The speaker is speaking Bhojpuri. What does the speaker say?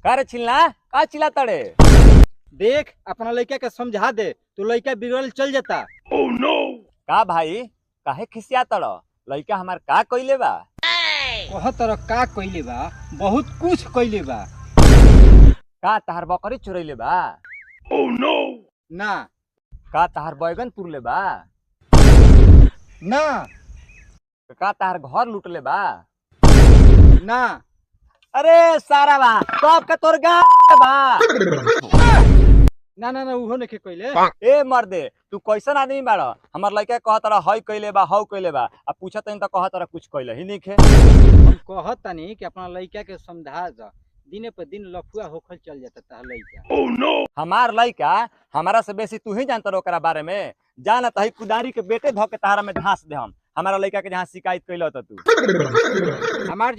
कर छिलना का चिल्ला तड़े। देख अपना लड़का के समझा दे तो लड़का बिगड़ल चल जाता। का भाई काहे खिसिया तड़, लड़का हमार का कइले बा। कह तरह का कइले बा, बहुत कुछ कइले बा। का तहार बकरी चुरैले बा, ना का तहार बैगन तुरले बा, ना का तहार घर लूटले बा। ना अरे सारा बा सब का तोर गा बा। ना ना ना उहो नइखे कइले। ए मर्दे तू कैसन आदमी बाड़, हमार लड़का कहत रहा हई कइले बा हौ कइले बा, अब पूछत त कहत रहा कुछ कइले ही नइखे। हम कहत तनी कि अपना लड़का के समझा जा, दिने पर दिन लफुआ होखल चल जाता तार लड़का। हमार लड़का हमारा से बेसी तू ही जानता ओकरा बारे में। जान त हई कुदारी के बेटे धो के तहारा में घास दे हम, हमारा लड़का के जहाँ शिकायत कइल त तू। हमार